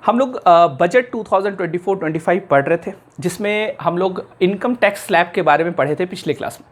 हम लोग बजट 2024-25 पढ़ रहे थे, जिसमें हम लोग इनकम टैक्स स्लैब के बारे में पढ़े थे पिछले क्लास में।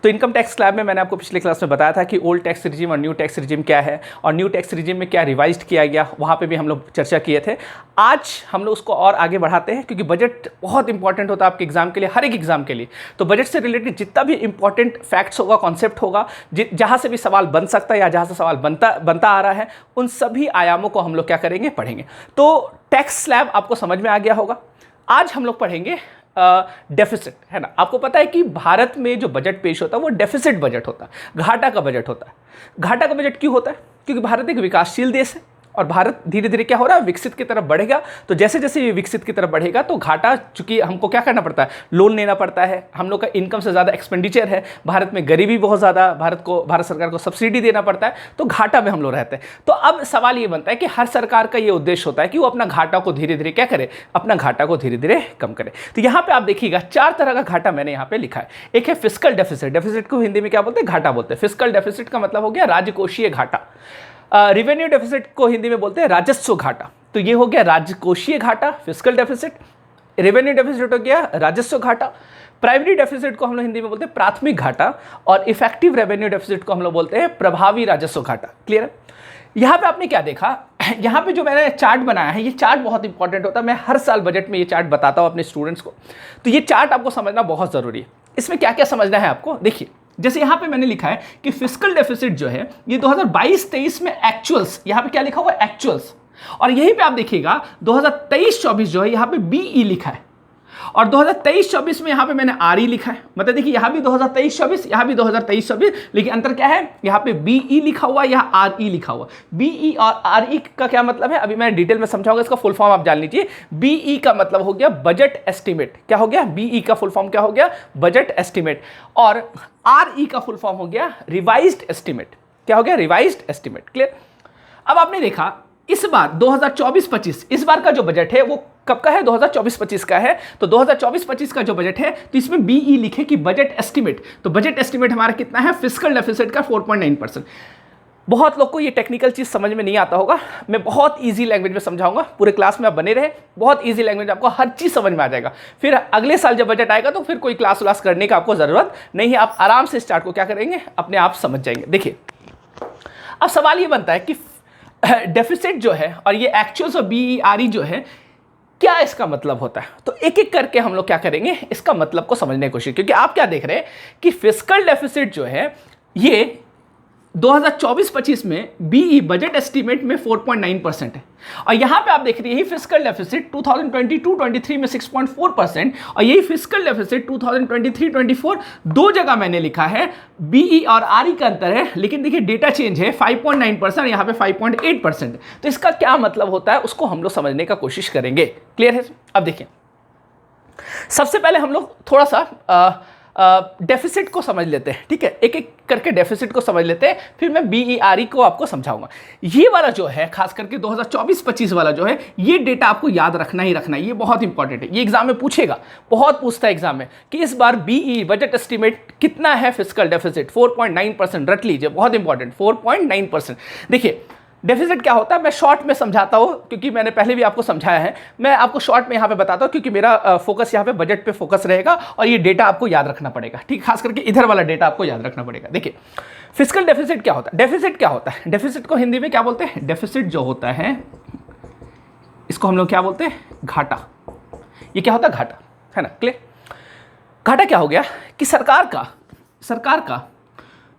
तो इनकम टैक्स स्लैब में मैंने आपको पिछले क्लास में बताया था कि ओल्ड टैक्स रिजीम और न्यू टैक्स रिजीम क्या है और न्यू टैक्स रिजीम में क्या रिवाइज्ड किया गया, वहाँ पे भी हम लोग चर्चा किए थे। आज हम लोग उसको और आगे बढ़ाते हैं, क्योंकि बजट बहुत इंपॉर्टेंट होता है आपके एग्जाम के लिए, हर एक एग्जाम के लिए। तो बजट से रिलेटेड जितना भी इंपॉर्टेंट फैक्ट्स होगा, कॉन्सेप्ट होगा, जहाँ से भी सवाल बन सकता है या जहाँ से सवाल बनता आ रहा है, उन सभी आयामों को हम लोग क्या करेंगे, पढ़ेंगे। तो टैक्स स्लैब आपको समझ में आ गया होगा। आज हम लोग पढ़ेंगे डेफिसिट, है ना। आपको पता है कि भारत में जो बजट पेश होता है वो डेफिसिट बजट होता है, घाटा का बजट होता है। घाटा का बजट क्यों होता है? क्योंकि भारत एक विकासशील देश है और भारत धीरे धीरे क्या हो रहा है, विकसित की तरफ बढ़ेगा। तो जैसे जैसे ये विकसित की तरफ बढ़ेगा तो घाटा, चूंकि हमको क्या करना पड़ता है, लोन लेना पड़ता है, हम लोग का इनकम से ज़्यादा एक्सपेंडिचर है, भारत में गरीबी बहुत ज़्यादा, भारत सरकार को सब्सिडी देना पड़ता है, तो घाटा में हम लोग रहते हैं। तो अब सवाल ये बनता है कि हर सरकार का ये उद्देश्य होता है कि वो अपना घाटा को धीरे धीरे क्या करे, अपना घाटा को धीरे धीरे कम करे। तो यहाँ पे आप देखिएगा 4 तरह का घाटा मैंने यहाँ पे लिखा है। एक है फिस्कल डेफिसिट, डेफिसिट को हिंदी में क्या बोलते हैं, घाटा बोलते हैं। फिस्कल डेफिसिट का मतलब हो गया राजकोषीय घाटा। रेवेन्यू डेफिसिट को हिंदी में बोलते हैं राजस्व घाटा। तो ये हो गया राजकोषीय घाटा, फिस्कल डेफिसिट। रेवेन्यू डेफिसिट हो गया राजस्व घाटा। प्राइमरी डेफिसिट को हम लोग हिंदी में बोलते हैं प्राथमिक घाटा, और इफेक्टिव रेवेन्यू डेफिसिट को हम लोग बोलते हैं प्रभावी राजस्व घाटा। क्लियर है? यहाँ पे आपने क्या देखा, यहाँ पे जो मैंने चार्ट बनाया है, ये चार्ट बहुत इंपॉर्टेंट होता है। मैं हर साल बजट में ये चार्ट बताता हूँ अपने स्टूडेंट्स को। तो ये चार्ट आपको समझना बहुत जरूरी है। इसमें क्या क्या समझना है आपको, देखिए। जैसे यहाँ पे मैंने लिखा है कि फिस्कल डेफिसिट जो है ये 2022-23 में एक्चुअल्स, यहाँ पे क्या लिखा हुआ है, एक्चुअल्स। और यहीं पे आप देखिएगा 2023-24 जो है यहाँ पे बीई लिखा है, और 2023-24 में यहाँ पे मैंने आरई लिखा है। मतलब देखिए यहाँ भी 2023-24, यहाँ भी 2023-24, लेकिन अंतर क्या है, यहाँ पे बीई लिखा हुआ, यहाँ आरई लिखा हुआ। बीई और आरई का क्या मतलब है, अभी मैं डिटेल में समझाऊंगा। इसका फुल फॉर्म आप जान लीजिए। बीई का मतलब हो गया बजट एस्टिमेट। क्या हो गया, बीई का फुल फॉर्म क्या हो गया, बजट एस्टिमेट। और आरई का फुल फॉर्म हो गया रिवाइज्ड एस्टिमेट। क्या हो गया, रिवाइज्ड एस्टिमेट। क्लियर? अब आपने देखा इस बार 2024-25 इस बार का जो बजट है वो कब का है, 2024-25 का है। तो 2024-25 का जो बजट है, तो इसमें बीई लिखे कि बजट एस्टिमेट। तो बजट एस्टिमेट हमारा कितना है, फिस्कल डेफिसिट का 4.9%। बहुत लोग को ये टेक्निकल चीज समझ में नहीं आता होगा, मैं बहुत इजी लैंग्वेज में समझाऊंगा। पूरे क्लास में आप बने रहे, बहुत इजी लैंग्वेज, आपको हर चीज समझ में आ जाएगा। फिर अगले साल जब बजट आएगा तो फिर कोई क्लास व्लास करने का आपको जरूरत नहीं है। आप आराम से स्टार्ट को क्या करेंगे, अपने आप समझ जाएंगे। देखिए अब सवाल ये बनता है कि डेफिसिट जो है और ये एक्चुअल्स और बीईआरई जो है, क्या इसका मतलब होता है। तो एक एक करके हम लोग क्या करेंगे, इसका मतलब को समझने की कोशिश। क्योंकि आप क्या देख रहे हैं कि फिस्कल डेफिसिट जो है ये 2024-25 में बीई बजट एस्टीमेट में 4.9% है, और यहां पे आप देख रहे हैं यही फिस्कल डेफिसिट 2022-23 में 6.4%, और यही फिस्कल डेफिसिट 2023-24 दो जगह मैंने लिखा है। बीई और आरई का अंतर है, लेकिन देखिए डेटा चेंज है, 5.9% यहाँ पे 5.8%। तो इसका क्या मतलब होता है उसको हम लोग समझने का कोशिश करेंगे। क्लियर है? अब देखिए सबसे पहले हम लोग थोड़ा सा डेफिसिट को समझ लेते हैं। ठीक है, एक एक करके डेफिसिट को समझ लेते हैं, फिर मैं बीईआरई को आपको समझाऊंगा। ये वाला जो है खास करके 2024-25 वाला जो है, ये डेटा आपको याद रखना ही रखना है, ये बहुत इंपॉर्टेंट है। ये एग्जाम में पूछेगा, बहुत पूछता है एग्जाम में कि इस बार बीई बजट एस्टिमेट कितना है, फिस्कल डेफिसिट 4.9%। रट लीजिए, बहुत इंपॉर्टेंट, 4.9%। देखिए डेफिसिट क्या होता है, मैं शॉर्ट में समझाता हूँ, क्योंकि मैंने पहले भी आपको समझाया है। मैं आपको शॉर्ट में यहाँ पे बताता हूँ, क्योंकि मेरा फोकस यहाँ पे बजट पे फोकस रहेगा, और ये डेटा आपको याद रखना पड़ेगा। ठीक, खास करके इधर वाला डेटा आपको याद रखना पड़ेगा। देखिए फिस्कल डेफिसिट क्या होता है, डेफिसिट क्या होता है, डेफिसिट को हिंदी में क्या बोलते हैं, डेफिसिट जो होता है इसको हम लोग क्या बोलते हैं, घाटा। ये क्या होता है, घाटा, है ना। क्लियर? घाटा क्या हो गया कि सरकार का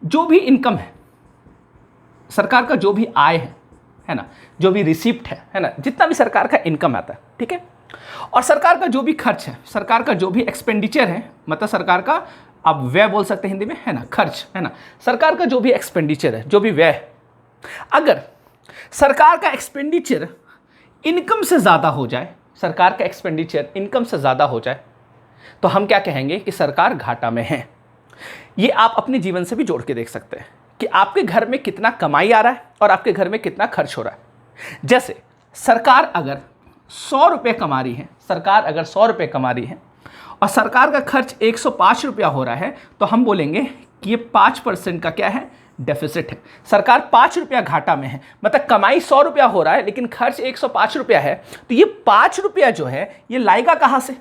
जो भी इनकम है, सरकार का जो भी आय है ना, जो भी रिसिप्ट है ना, जितना भी सरकार का इनकम आता है, ठीक है, और सरकार का जो भी खर्च है, सरकार का जो भी एक्सपेंडिचर है, मतलब सरकार का आप व्यय बोल सकते हैं हिंदी में, है ना, खर्च, है ना, सरकार का जो भी एक्सपेंडिचर है, जो भी व्यय, अगर सरकार का एक्सपेंडिचर इनकम से ज़्यादा हो जाए, सरकार का एक्सपेंडिचर इनकम से ज़्यादा हो जाए, तो हम क्या कहेंगे कि सरकार घाटा में है। ये आप अपने जीवन से भी जोड़ के देख सकते हैं कि आपके घर में कितना कमाई आ रहा है और आपके घर में कितना खर्च हो रहा है। जैसे सरकार अगर 100 रुपये कमा रही है, सरकार अगर 100 रुपये कमा रही है और सरकार का खर्च 105 रुपया हो रहा है, तो हम बोलेंगे कि ये 5% का क्या है, डेफिसिट है। सरकार 5 रुपया घाटा में है, मतलब कमाई 100 रुपया हो रहा है लेकिन खर्च 105 रुपया है, तो ये 5 रुपया जो है ये लाएगा कहाँ से?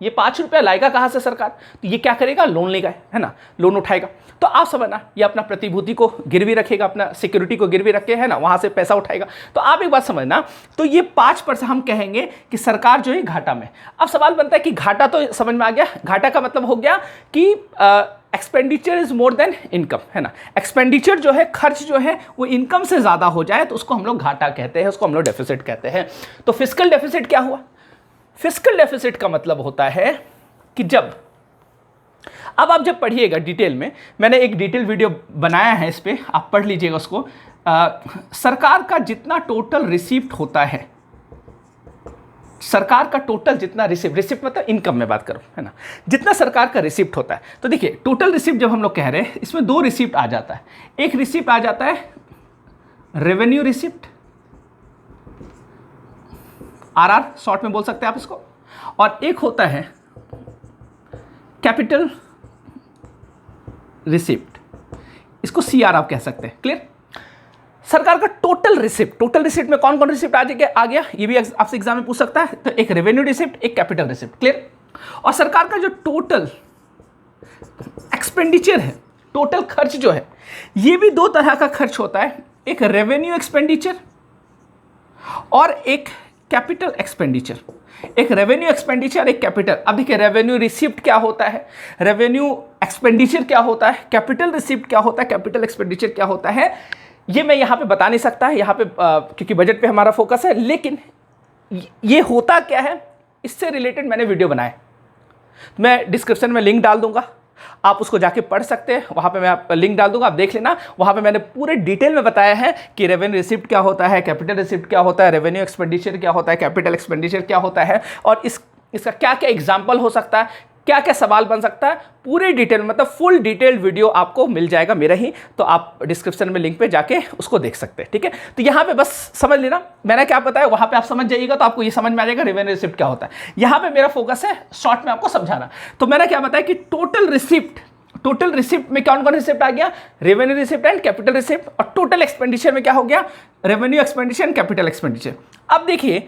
ये 5 रुपया लाएगा कहाँ से सरकार? तो ये क्या करेगा? लोन लेगा, है ना, लोन उठाएगा। तो आप समझना, ये अपना प्रतिभूति को गिरवी रखेगा, अपना सिक्योरिटी को गिरवी रखे, है ना, वहाँ से पैसा उठाएगा। तो आप एक बात समझना, तो ये 5% हम कहेंगे कि सरकार जो है घाटा में। अब सवाल बनता है कि घाटा तो समझ में आ गया, घाटा का मतलब हो गया कि expenditure is more than income, है ना, एक्सपेंडिचर जो है, खर्च जो है वो इनकम से ज़्यादा हो जाए तो उसको हम लोग घाटा कहते हैं, उसको हम लोग डेफिसिट कहते हैं। तो फिस्कल डेफिसिट क्या हुआ? फिस्कल डेफिसिट का मतलब होता है कि अब आप जब पढ़िएगा डिटेल में, मैंने एक डिटेल वीडियो बनाया है इस पे, आप पढ़ लीजिएगा उसको। सरकार का जितना टोटल रिसीप्ट होता है, सरकार का टोटल जितना रिसिप्ट मतलब इनकम में बात करूं, है ना, जितना सरकार का रिसिप्ट होता है, तो देखिए टोटल रिसिप्ट जब हम लोग कह रहे हैं इसमें 2 रिसिप्ट आ जाता है। एक रिसिप्ट आ जाता है रेवेन्यू रिसिप्ट, RR शॉर्ट में बोल सकते हैं आप इसको, और एक होता है कैपिटल रिसिप्ट, इसको CR आप कह सकते हैं। क्लियर? सरकार का टोटल रिसिप्ट में कौन कौन रिसिप्ट आ गया, ये भी आपसे एग्जाम में पूछ सकता है। तो एक रेवेन्यू रिसिप्ट, एक कैपिटल रिसिप्ट। क्लियर? और सरकार का जो टोटल एक्सपेंडिचर है, टोटल खर्च जो है, ये भी 2 तरह का खर्च होता है, एक रेवेन्यू एक्सपेंडिचर और एक कैपिटल एक्सपेंडिचर। एक रेवेन्यू एक्सपेंडिचर, एक कैपिटल। अब देखिए रेवेन्यू रिसिप्ट क्या होता है, रेवेन्यू एक्सपेंडिचर क्या होता है, कैपिटल रिसिप्ट क्या होता है, कैपिटल एक्सपेंडिचर क्या होता है, ये मैं यहाँ पे बता नहीं सकता है यहाँ पे, क्योंकि बजट पे हमारा फोकस है। लेकिन ये होता क्या है, इससे रिलेटेड मैंने वीडियो बनाए, मैं डिस्क्रिप्शन में लिंक डाल दूंगा, आप उसको जाके पढ़ सकते हैं, वहाँ पे मैं लिंक डाल दूंगा, आप देख लेना। वहाँ पे मैंने पूरे डिटेल में बताया है कि रेवेन्यू रिसिप्ट क्या होता है, कैपिटल रिसिप्ट क्या होता है, रेवेन्यू एक्सपेंडिचर क्या होता है, कैपिटल एक्सपेंडिचर क्या होता है, और इसका क्या क्या एग्जाम्पल हो सकता है, क्या क्या सवाल बन सकता है, पूरे डिटेल मतलब फुल डिटेल्ड वीडियो आपको मिल जाएगा मेरा ही, तो आप डिस्क्रिप्शन में लिंक पे जाके उसको देख सकते हैं। ठीक है? तो यहाँ पे बस समझ लेना मैंने क्या बताया, वहाँ पे आप समझ जाइएगा तो आपको ये समझ में आ जाएगा रेवेन्यू रिसिप्ट क्या होता है। यहाँ पे मेरा फोकस है शॉर्ट में आपको समझाना। तो मैंने क्या बताया कि टोटल रिसिप्ट में कौन कौन रिसिप्ट आ गया, revenue receipt and capital receipt, और टोटल एक्सपेंडिचर में क्या हो गया, revenue expenditure and capital expenditure. अब देखिए,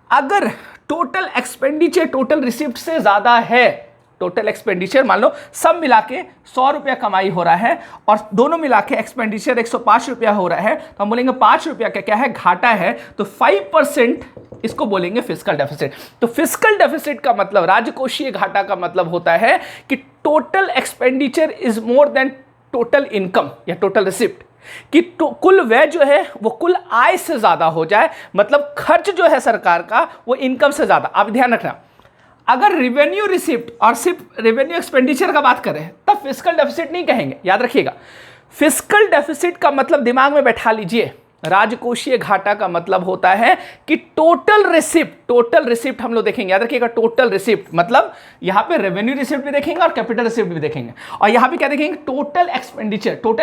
अगर टोटल एक्सपेंडिचर टोटल रिसिप्ट से ज्यादा है, टोटल एक्सपेंडिचर मान लो सब मिला के 100 रुपया कमाई हो रहा है और दोनों मिला के एक्सपेंडिचर 105 रुपया हो रहा है, तो हम बोलेंगे 5 रुपया का क्या है, घाटा है, तो 5% इसको बोलेंगे फिस्कल डेफिसिट। तो फिस्कल डेफिसिट का मतलब, राजकोषीय घाटा का मतलब होता है कि total expenditure is more than total income या टोटल रिसिप्ट, कि कुल व्यय जो है वो कुल आय से ज्यादा हो जाए, मतलब खर्च जो है सरकार का वो इनकम से ज्यादा। आप ध्यान रखना, अगर रेवेन्यू रिसिप्ट और सिर्फ रेवेन्यू एक्सपेंडिचर का बात करें तब फिस्कल डेफिसिट नहीं कहेंगे, याद रखिएगा। फिस्कल डेफिसिट का मतलब दिमाग में बैठा लीजिए, राजकोषीय घाटा का मतलब होता है कि टोटल रिसिप्ट हम लोग देखेंगे, याद रखिएगा, टोटल रिसिप्ट मतलब यहां पे रेवेन्यू रिसिप्ट भी देखेंगे और कैपिटल रिसिप्ट भी देखेंगे, और यहां पे क्या देखेंगे, टोटल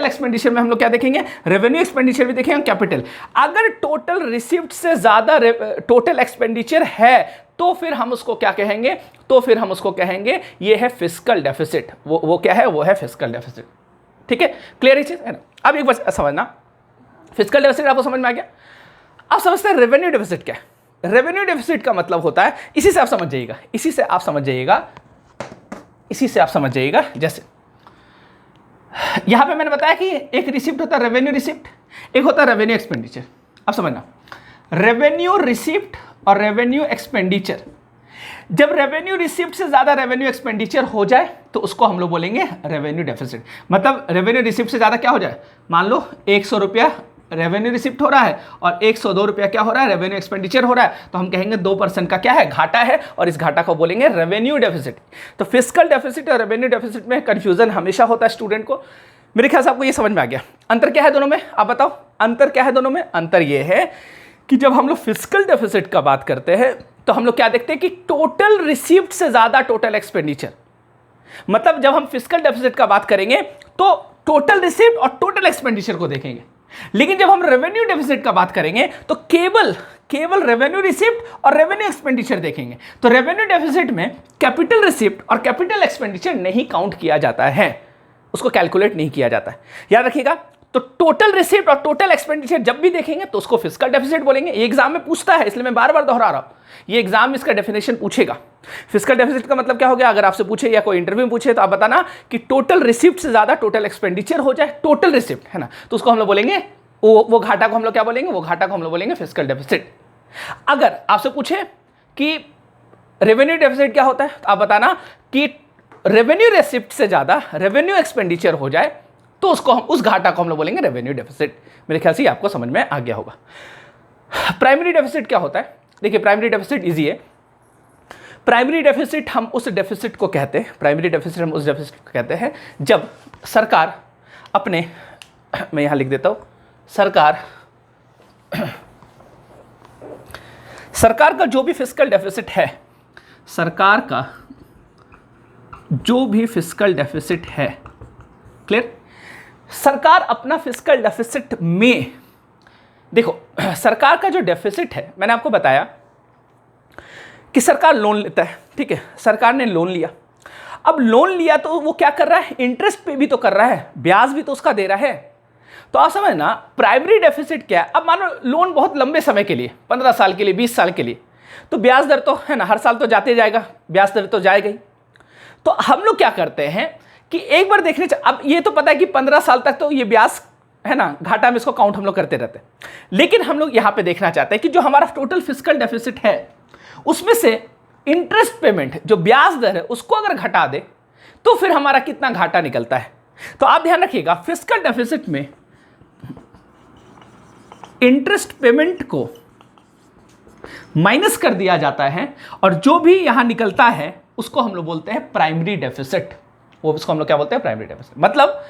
एक्सपेंडिचर में हम लोग क्या देखेंगे, रेवेन्यू एक्सपेंडिचर भी देखेंगे, कैपिटल। अगर टोटल रिसिप्ट से ज्यादा टोटल एक्सपेंडिचर है तो फिर हम उसको क्या कहेंगे, ये है फिस्कल डेफिसिट। वो क्या है, वो है फिस्कल डेफिसिट। ठीक है? क्लियर है चीज, है ना? अब एक बात समझना, फिस्कल डेफिसिट आपको समझ में आ गया। आप समझते हैं रेवेन्यू डेफिसिट क्या है? रेवेन्यू डेफिसिट का मतलब होता है, इसी से आप समझ जाइएगा, जैसे यहां पे मैंने बताया कि एक रिसिप्ट होता है रेवेन्यू रिसिप्ट, एक होता है रेवेन्यू एक्सपेंडिचर। अब समझना, रेवेन्यू रिसिप्ट और रेवेन्यू एक्सपेंडिचर, जब रेवेन्यू रिसिप्ट से ज्यादा रेवेन्यू एक्सपेंडिचर हो जाए तो उसको हम लोग बोलेंगे रेवेन्यू डेफिसिट। मतलब रेवेन्यू रिसिप्ट से ज्यादा क्या हो जाए, मान लो 100 रुपया रेवेन्यू रिसिप्ट हो रहा है और 102 रुपया क्या हो रहा है, रेवेन्यू एक्सपेंडिचर हो रहा है, तो हम कहेंगे 2% का क्या है, घाटा है, और इस घाटा को बोलेंगे रेवेन्यू डेफिसिट। तो फिस्कल डेफिसिट और रेवेन्यू डेफिसिट में कंफ्यूजन हमेशा होता है स्टूडेंट को। मेरे ख्याल से आपको ये समझ में आ गया। अंतर क्या है दोनों में, आप बताओ, अंतर क्या है दोनों में? अंतर ये है कि जब हम लोग फिस्कल डेफिसिट का बात करते हैं तो हम लोग क्या देखते हैं कि टोटल रिसीप्ट से ज्यादा टोटल एक्सपेंडिचर, मतलब जब हम फिस्कल डेफिसिट का बात करेंगे तो टोटल रिसीप्ट और टोटल एक्सपेंडिचर को देखेंगे। लेकिन जब हम रेवेन्यू डेफिसिट का बात करेंगे तो केवल रेवेन्यू रिसिप्ट और रेवेन्यू एक्सपेंडिचर देखेंगे। तो रेवेन्यू डेफिसिट में कैपिटल रिसिप्ट और कैपिटल एक्सपेंडिचर नहीं काउंट किया जाता है, उसको कैलकुलेट नहीं किया जाता है। याद रखिएगा, तो टोटल रिसीप्ट और टोटल एक्सपेंडिचर जब भी देखेंगे तो उसको फिस्कल डेफिसिट बोलेंगे। ये एग्जाम में पूछता है, इसलिए मैं बार बार दोहरा रहा हूं, ये एग्जाम में इसका डेफिनेशन पूछेगा। फिस्कल डेफिसिट का मतलब क्या हो गया, अगर आपसे पूछे या कोई इंटरव्यू में पूछे तो आप बताना कि टोटल रिसिप्ट से ज्यादा टोटल एक्सपेंडिचर हो जाए, टोटल रिसिप्ट है ना, तो उसको हम लोग बोलेंगे वो घाटा को हम लोग क्या बोलेंगे, वो घाटा को हम लोग बोलेंगे फिस्कल डेफिसिट। अगर आपसे पूछे कि रेवेन्यू डेफिसिट क्या होता है, तो आप बताना कि रेवेन्यू रिसिप्ट से ज्यादा रेवेन्यू एक्सपेंडिचर हो जाए तो उसको हम उस घाटा को हम लोग बोलेंगे रेवेन्यू डेफिसिट। मेरे ख्याल से आपको समझ में आ गया होगा। प्राइमरी डेफिसिट क्या होता है, देखिए प्राइमरी डेफिसिट इजी है। प्राइमरी डेफिसिट हम उस डेफिसिट को कहते हैं, प्राइमरी डेफिसिट हम उस डेफिसिट को कहते हैं जब सरकार अपने, मैं यहां लिख देता हूं, सरकार का जो भी फिस्कल डेफिसिट है, सरकार का जो भी फिस्कल डेफिसिट है, क्लियर, सरकार अपना फिस्कल डेफिसिट में, देखो सरकार का जो डेफिसिट है, मैंने आपको बताया कि सरकार लोन लेता है, ठीक है, सरकार ने लोन लिया। अब लोन लिया तो वो क्या कर रहा है, इंटरेस्ट पे भी तो कर रहा है, ब्याज भी तो उसका दे रहा है। तो आप समझना प्राइमरी डेफिसिट क्या है। अब मानो लोन बहुत लंबे समय के लिए, 15 साल के लिए, 20 साल के लिए, तो ब्याज दर तो है ना, हर साल तो जाते जाएगा, ब्याज दर तो जाएगा ही। तो हम लोग क्या करते हैं कि एक बार देखने, अब ये तो पता है कि 15 साल तक तो ये ब्याज है ना, घाटा में इसको काउंट हम लोग करते रहते हैं, लेकिन हम लोग यहां पे देखना चाहते हैं कि जो हमारा टोटल फिस्कल डेफिसिट है उसमें से इंटरेस्ट पेमेंट, जो ब्याज दर है, उसको अगर घटा दे तो फिर हमारा कितना घाटा निकलता है। तो आप ध्यान रखिएगा, फिस्कल डेफिसिट में इंटरेस्ट पेमेंट को माइनस कर दिया जाता है और जो भी यहां निकलता है उसको हम लोग बोलते हैं प्राइमरी डेफिसिट। वो उसको हम लोग क्या बोलते हैं, प्राइमरी डेफिसिट। मतलब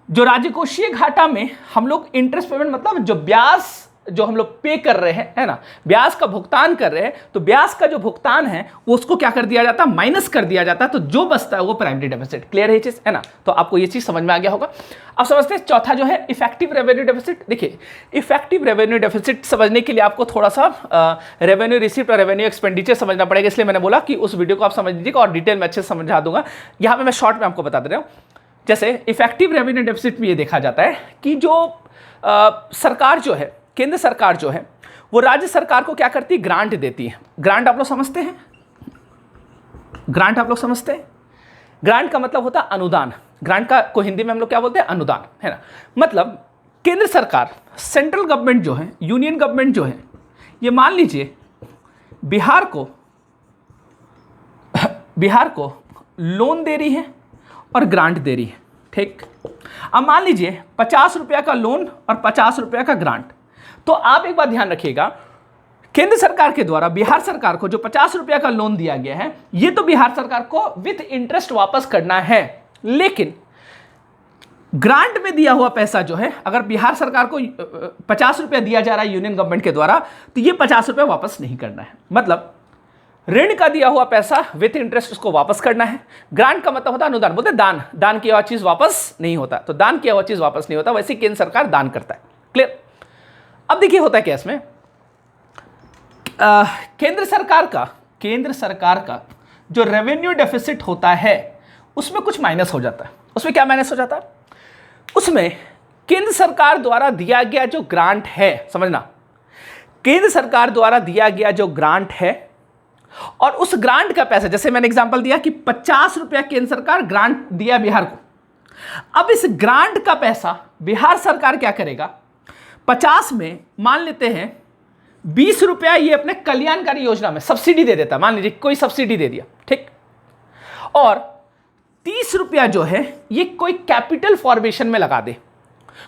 जो राजकोषीय घाटा में हम लोग इंटरेस्ट पेमेंट, मतलब जो ब्याज जो हम लोग पे कर रहे हैं, है ना, ब्याज का भुगतान कर रहे हैं, तो ब्याज का जो भुगतान है वो उसको क्या कर दिया जाता है, माइनस कर दिया जाता है, तो जो बचता है वो प्राइमरी डेफिसिट। क्लियर है ये चीज, है ना, तो आपको ये चीज समझ में आ गया होगा। अब समझते हैं चौथा जो है इफेक्टिव रेवेन्यू डेफिसिट। देखिए इफेक्टिव रेवेन्यू डेफिसिट समझने के लिए आपको थोड़ा सा रेवेन्यू रिसिप्ट और रेवेन्यू एक्सपेंडिचर समझना पड़ेगा, इसलिए मैंने बोला कि उस वीडियो को आप समझ लीजिएगा और डिटेल में अच्छे से समझा दूंगा। यहाँ पे मैं शॉर्ट में आपको बता दे रहा हूँ। जैसे इफेक्टिव रेवेन्यू डेफिसिट में ये देखा जाता है कि जो सरकार जो है, केंद्र सरकार जो है, वो राज्य सरकार को क्या करती है, ग्रांट देती है। ग्रांट आप लोग समझते हैं, ग्रांट आप लोग समझते हैं, ग्रांट का मतलब होता है अनुदान। ग्रांट का को हिंदी में हम लोग क्या बोलते हैं, अनुदान, है ना। मतलब केंद्र सरकार, सेंट्रल गवर्नमेंट जो है, यूनियन गवर्नमेंट जो है, ये मान लीजिए बिहार को लोन दे रही है और ग्रांट दे रही है, ठीक। अब मान लीजिए 50 रुपया का लोन और 50 रुपया का ग्रांट। तो आप एक बात ध्यान रखिएगा, केंद्र सरकार के द्वारा बिहार सरकार को जो 50 रुपया का लोन दिया गया है, ये तो बिहार सरकार को विथ इंटरेस्ट वापस करना है, लेकिन ग्रांट में दिया हुआ पैसा जो है, अगर बिहार सरकार को 50 रुपया दिया जा रहा है यूनियन गवर्नमेंट के द्वारा, तो ये 50 रुपया वापस नहीं करना है। मतलब ऋण का दिया हुआ पैसा विथ इंटरेस्ट उसको वापस करना है। ग्रांट का मतलब होता है अनुदान, बोलते दान, दान किया हुआ चीज वापस नहीं होता, तो दान किया हुआ चीज वापस नहीं होता, वैसे केंद्र सरकार दान करता है। क्लियर। अब देखिए होता है क्या इसमें, केंद्र सरकार का जो रेवेन्यू डेफिसिट होता है उसमें कुछ माइनस हो जाता है। उसमें क्या माइनस हो जाता है, उसमें केंद्र सरकार द्वारा दिया गया जो ग्रांट है, समझना, केंद्र सरकार द्वारा दिया गया जो ग्रांट है और उस ग्रांट का पैसा, जैसे मैंने एग्जांपल दिया कि 50 रुपया केंद्र सरकार ग्रांट दिया बिहार को। अब इस ग्रांट का पैसा बिहार सरकार क्या करेगा, 50 में मान लेते हैं 20 रुपया ये अपने कल्याणकारी योजना में सब्सिडी दे देता, मान लीजिए कोई सब्सिडी दे दिया, ठीक, और 30 रुपया जो है ये कोई कैपिटल फॉर्मेशन में लगा दे,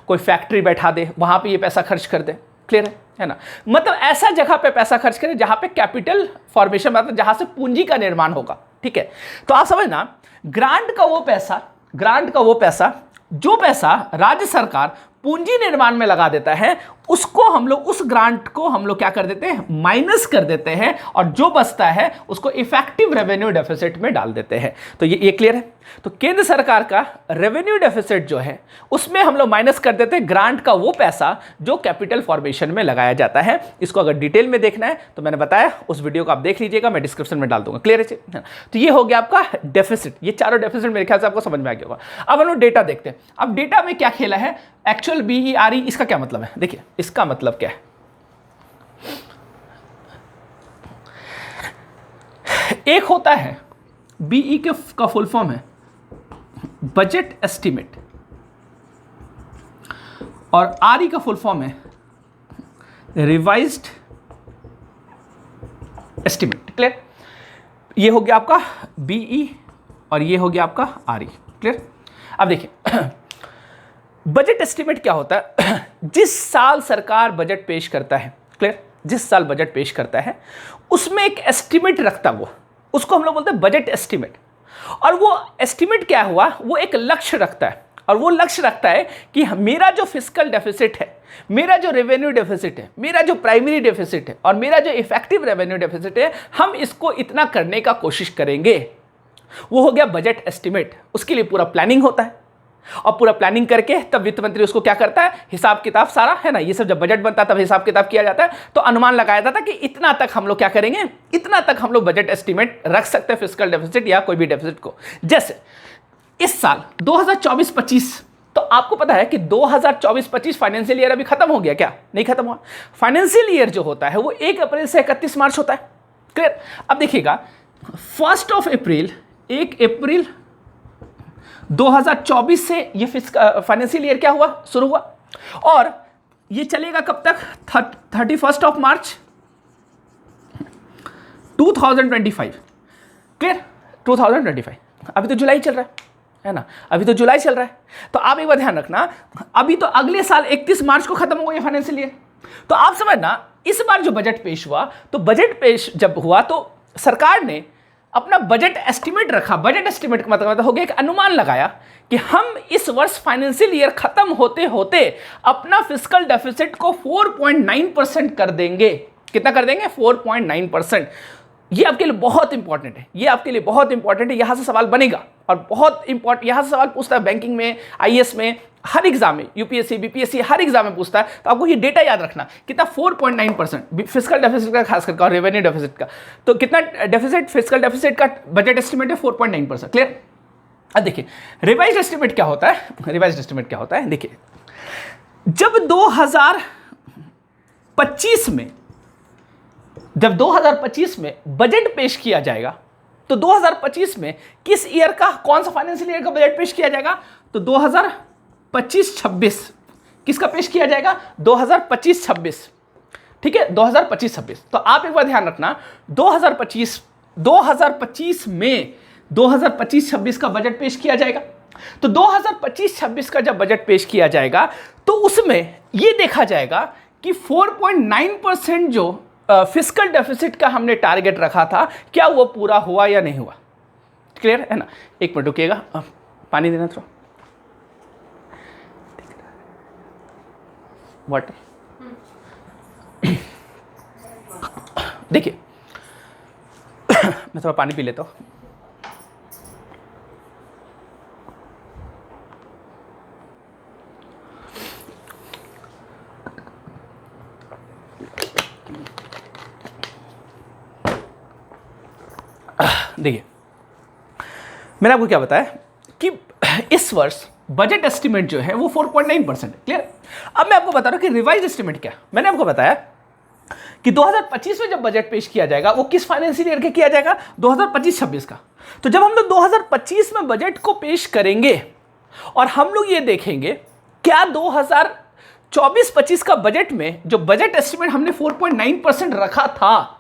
कोई फैक्ट्री बैठा दे, वहां पे ये पैसा खर्च कर दे। क्लियर है ना, मतलब ऐसा जगह पे पैसा खर्च करे जहां पे कैपिटल फॉर्मेशन, मतलब जहां से पूंजी का निर्माण होगा, ठीक है। तो आप समझना, ग्रांट का वो पैसा जो पैसा राज्य सरकार पूंजी निर्माण में लगा देता है, उसको हम लोग, उस ग्रांट को हम लोग क्या कर देते हैं, माइनस कर देते हैं, और जो बचता है उसको इफेक्टिव रेवेन्यू डेफिसिट में डाल देते हैं। तो ये क्लियर है। तो केंद्र सरकार का रेवेन्यू डेफिसिट जो है उसमें हम लोग माइनस कर देते हैं ग्रांट का वो पैसा जो कैपिटल फॉर्मेशन में लगाया जाता है। इसको अगर डिटेल में देखना है तो मैंने बताया, उस वीडियो को आप देख लीजिएगा, मैं डिस्क्रिप्शन में डाल दूंगा। क्लियर है। तो ये हो गया आपका डेफिसिट। ये चारों डेफिसिट मेरे ख्याल से आपको समझ में आ गया होगा। अब हम लोग डेटा देखते हैं। अब डेटा में क्या खेला है, एक्चुअल BERE, इसका क्या मतलब है, देखिए इसका मतलब क्या है। एक होता है BE का फुल फॉर्म है बजट एस्टीमेट, और RE का फुल फॉर्म है रिवाइज्ड एस्टीमेट। क्लियर। ये हो गया आपका BE और ये हो गया आपका RE। क्लियर। अब देखिए बजट एस्टीमेट क्या होता है, जिस साल सरकार बजट पेश करता है, क्लियर, जिस साल बजट पेश करता है उसमें एक एस्टीमेट रखता वो, उसको हम लोग बोलते हैं बजट एस्टीमेट। और वो एस्टीमेट क्या हुआ, वो एक लक्ष्य रखता है, और वो लक्ष्य रखता है कि मेरा जो फिस्कल डेफिसिट है, मेरा जो रेवेन्यू डेफिसिट है, मेरा जो प्राइमरी डेफिसिट है, और मेरा जो इफेक्टिव रेवेन्यू डेफिसिट है, हम इसको इतना करने का कोशिश करेंगे। वो हो गया बजट एस्टीमेट। उसके लिए पूरा प्लानिंग होता है, और पूरा प्लानिंग करके तब वित्त मंत्री उसको क्या करता है, हिसाब किताब सारा, है ना, ये सब जब बजट बनता है तब हिसाब किताब किया जाता है। तो अनुमान लगाया जाता है कि इतना तक हम लोग क्या करेंगे, इतना तक हम लोग बजट एस्टीमेट रख सकते हैं फिस्कल डेफिसिट या कोई भी डेफिसिट को। जैसे इस साल 2024-25, तो आपको पता है कि 2024-25 फाइनेंशियल ईयर अभी खत्म हो गया क्या, नहीं खत्म हुआ। फाइनेंशियल ईयर जो होता है वो 1 अप्रैल से 31 मार्च होता है। क्लियर। अब देखिएगा 1 अप्रैल 1 अप्रैल 2024 से ये फाइनेंशियल ईयर क्या हुआ, शुरू हुआ, और ये चलेगा कब तक, 31 मार्च 2025। क्लियर। 2025, अभी तो जुलाई चल रहा है ना, अभी तो जुलाई चल रहा है। तो आप एक बार ध्यान रखना, अभी तो अगले साल 31 मार्च को खत्म हो गया फाइनेंशियल ईयर। तो आप समझना, इस बार जो बजट पेश हुआ, तो बजट पेश जब हुआ तो सरकार ने अपना बजट एस्टीमेट रखा। बजट एस्टीमेट का मतलब हो गया एक अनुमान लगाया कि हम इस वर्ष फाइनेंशियल ईयर खत्म होते होते अपना फिस्कल डेफिसिट को 4.9% कर देंगे। कितना कर देंगे, 4.9%। ये आपके लिए बहुत इंपॉर्टेंट है, ये आपके लिए बहुत इंपॉर्टेंट है। यहां से सवाल बनेगा, और बहुत इंपॉर्टेंट, यहां से सवाल पूछता है बैंकिंग में, IAS में, हर एग्जाम में, UPSC BPSC हर एग्जाम में पूछता है। तो आपको ये डेटा याद रखना, कितना 4.9% फिस्कल डेफिसिट का, खास करके, और रेवेन्यू डेफिसिट का। तो कितना डेफिसिट, फिस्कल डेफिसिट का बजट एस्टिमेट है 4.9%। क्लियर। अब देखिए रिवाइज्ड एस्टिमेट क्या होता है, रिवाइज्ड एस्टिमेट क्या होता है, देखिए जब 2025 में बजट पेश किया जाएगा, तो 2025 में किस ईयर का, कौन सा फाइनेंशियल ईयर का बजट पेश किया जाएगा, तो 2025-26 किसका पेश किया जाएगा, 2025-26। ठीक है, 2025-26। तो आप एक बार ध्यान रखना, 2025 में 2025-26 का बजट पेश किया जाएगा। तो 2025-26 का जब बजट पेश किया जाएगा तो उसमें यह देखा जाएगा कि 4.9% जो फिस्कल डेफिसिट का हमने टारगेट रखा था, क्या वो पूरा हुआ या नहीं हुआ। क्लियर है ना। एक मिनट रुकिएगा, पानी देना थोड़ा, वाटर। देखिए मैं थोड़ा पानी पी लेता हूं। देखिए मैंने आपको क्या बताया कि इस वर्ष बजट एस्टिमेट जो है वो 4.9%। क्लियर। अब मैं आपको बता रहा हूं कि रिवाइज एस्टिमेट क्या है। मैंने आपको बताया कि 2025 में जब बजट पेश किया जाएगा वो किस फाइनेंशियल ईयर के किया जाएगा, 2025-26 का। तो जब हम लोग 2025 में बजट को पेश करेंगे और हम लोग ये देखेंगे क्या 2024-25 का बजट में जो बजट एस्टिमेट हमने 4.9% रखा था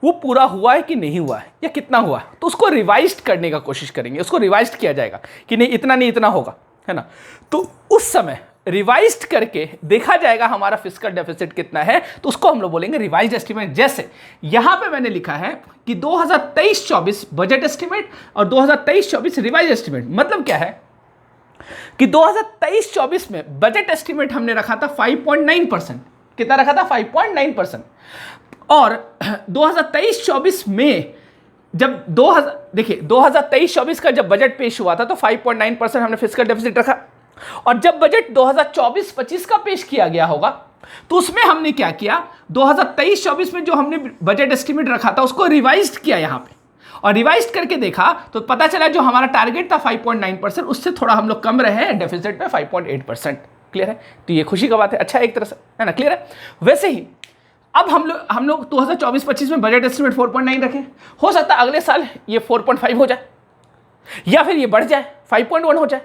वो पूरा हुआ है कि नहीं हुआ है, या कितना हुआ है, तो उसको रिवाइज्ड करने का कोशिश करेंगे। उसको रिवाइज्ड किया जाएगा कि नहीं इतना होगा, है ना। तो उस समय रिवाइज्ड करके देखा जाएगा हमारा फिस्कल डेफिसिट कितना है, तो उसको हम लोग बोलेंगे रिवाइज्ड एस्टिमेट। जैसे यहां पे मैंने लिखा है कि 2023-24 बजट एस्टिमेट और 2023-24 रिवाइज्ड एस्टिमेट। मतलब क्या है कि 2023-24 में बजट एस्टिमेट हमने रखा था 5.9%। कितना रखा था? 5.9%। और 2023-24 में जब 2023-24 का जब बजट पेश हुआ था तो 5.9% हमने फिस्कल डेफिसिट रखा। और जब बजट 2024-25 का पेश किया गया होगा तो उसमें हमने क्या किया, 2023-24 में जो हमने बजट एस्टिमेट रखा था उसको रिवाइज्ड किया यहां पे, और रिवाइज्ड करके देखा तो पता चला जो हमारा टारगेट था 5.9% उससे थोड़ा हम लोग कम रहे हैं, डेफिसिट में 5.8%। क्लियर है? तो ये खुशी का बात है, अच्छा है एक तरह से, है ना? क्लियर है? वैसे ही अब हम लोग 2024-25 में बजट एस्टिमेट 4.9 रखें। हो सकता है अगले साल ये 4.5 हो जाए, या फिर ये बढ़ जाए 5.1 हो जाए,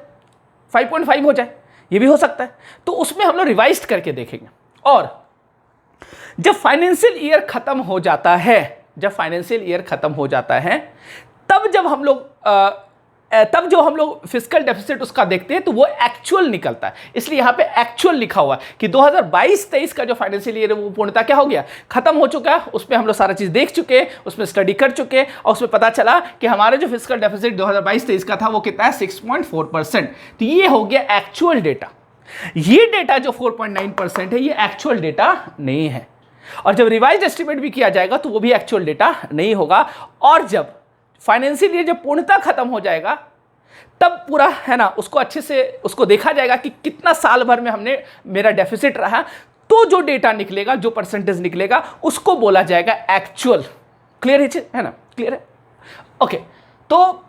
5.5 हो जाए, ये भी हो सकता है। तो उसमें हम लोग रिवाइज्ड करके देखेंगे। और जब फाइनेंशियल ईयर खत्म हो जाता है, तब जो हम लोग फिस्कल डेफिसिट उसका देखते हैं तो वो एक्चुअल निकलता है। इसलिए यहां पे एक्चुअल लिखा हुआ है कि 2022-23 का जो फाइनेंशियल ईयर है वो पूर्णतः क्या हो गया, खत्म हो चुका है। उसमें हम लोग सारा चीज देख चुके, उसमें स्टडी कर चुके, और उसमें पता चला कि हमारा जो फिस्कल डेफिसिट 2022-23 का था वो कितना है, 6.4%। तो ये हो गया एक्चुअल डेटा। ये डेटा जो 4.9% है ये एक्चुअल डेटा नहीं है। और जब रिवाइज्ड एस्टिमेट भी किया जाएगा तो वो भी एक्चुअल डेटा नहीं होगा। और जब फाइनेंशियल ईयर जब पूर्णतः खत्म हो जाएगा तब पूरा, है ना, उसको अच्छे से उसको देखा जाएगा कि कितना साल भर में हमने मेरा डेफिसिट रहा, तो जो डेटा निकलेगा, जो परसेंटेज निकलेगा उसको बोला जाएगा एक्चुअल। क्लियर है ना? क्लियर है? ओके, तो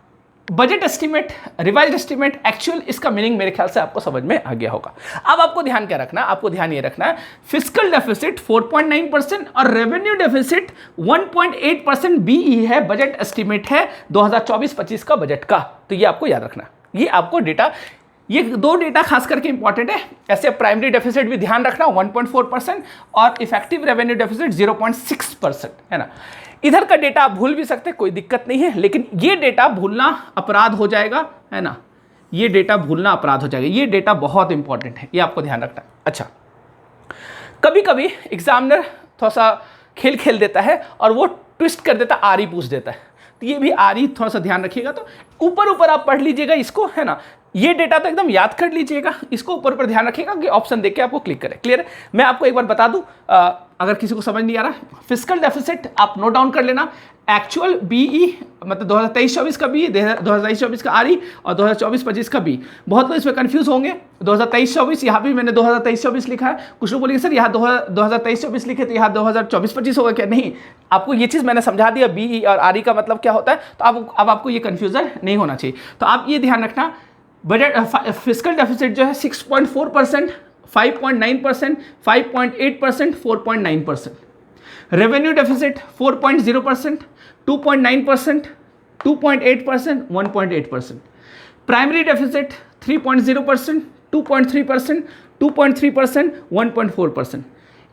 budget estimate, revised estimate, actual, इसका मीनिंग मेरे ख्याल से आपको समझ में आ गया होगा। अब आपको ध्यान क्या रखना है? आपको ध्यान ये रखना है फिस्कल डेफिसिट 4.9% और रेवेन्यू डेफिसिट 1.8% बीई है, बजट एस्टिमेट है 2024-25 का बजट का। तो ये आपको याद रखना है। ये आपको डेटा, ये दो डेटा खास करके इंपॉर्टेंट है। ऐसे प्राइमरी डेफिसिट भी ध्यान रखना 1.4% और इफेक्टिव रेवेन्यू डेफिसिट 0.6%, है ना। इधर का डेटा आप भूल भी सकते हैं, कोई दिक्कत नहीं है, लेकिन ये डेटा भूलना अपराध हो जाएगा, है ना। ये डेटा भूलना अपराध हो जाएगा। ये डेटा बहुत इंपॉर्टेंट है, ये आपको ध्यान रखना है। अच्छा, कभी कभी एग्जामिनर थोड़ा सा खेल खेल देता है और वो ट्विस्ट कर देता, आरी पूछ देता है। तो ये भी आरी थोड़ा सा ध्यान रखिएगा। तो ऊपर ऊपर आप पढ़ लीजिएगा इसको, है ना। ये डेटा तो एकदम याद कर लीजिएगा, इसको ऊपर ऊपर ध्यान रखिएगा कि ऑप्शन देख के आपको क्लिक करें। क्लियर है? मैं आपको एक बार बता दूं, अगर किसी को समझ नहीं आ रहा, फिस्कल डेफिसिट आप नोट डाउन कर लेना। एक्चुअल बीई मतलब 2023-24 का बी, 2023-24 का आरई और 2024-25 का बी। बहुत लोग इसमें कंफ्यूज होंगे। 2023-24 यहाँ भी मैंने 2023-24 लिखा है। कुछ लोग बोलेंगे सर यहाँ 2023-24 लिखे तो यहाँ 2024-25 होगा क्या? नहीं, आपको ये चीज़ मैंने समझा दिया, बीई और आरई का मतलब क्या होता है। तो अब आपको ये कन्फ्यूजन नहीं होना चाहिए। तो आप ये ध्यान रखना, बजट फिस्कल डेफिसिट जो है 6.4%, 5.9%, 5.8%, 4.9%। Revenue deficit 4.0%, 2.9%, 2.8%, 1.8%। Primary deficit 3.0%, 2.3%, 2.3%, 1.4%।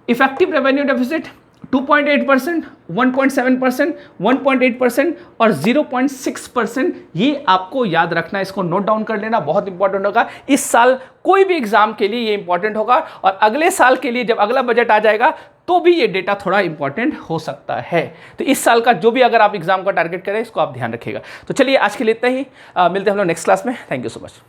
Effective revenue deficit 2.8%, 1.7%, 1.8% और 0.6%। ये आपको याद रखना है, इसको नोट डाउन कर लेना, बहुत इंपॉर्टेंट होगा। इस साल कोई भी एग्जाम के लिए ये इंपॉर्टेंट होगा, और अगले साल के लिए जब अगला बजट आ जाएगा तो भी ये डेटा थोड़ा इंपॉर्टेंट हो सकता है। तो इस साल का जो भी अगर आप एग्जाम का टारगेट करें, इसको आप ध्यान रखिएगा। तो चलिए आज के लिए इतना ही, मिलते हैं हम लोग नेक्स्ट क्लास में। Thank you so much.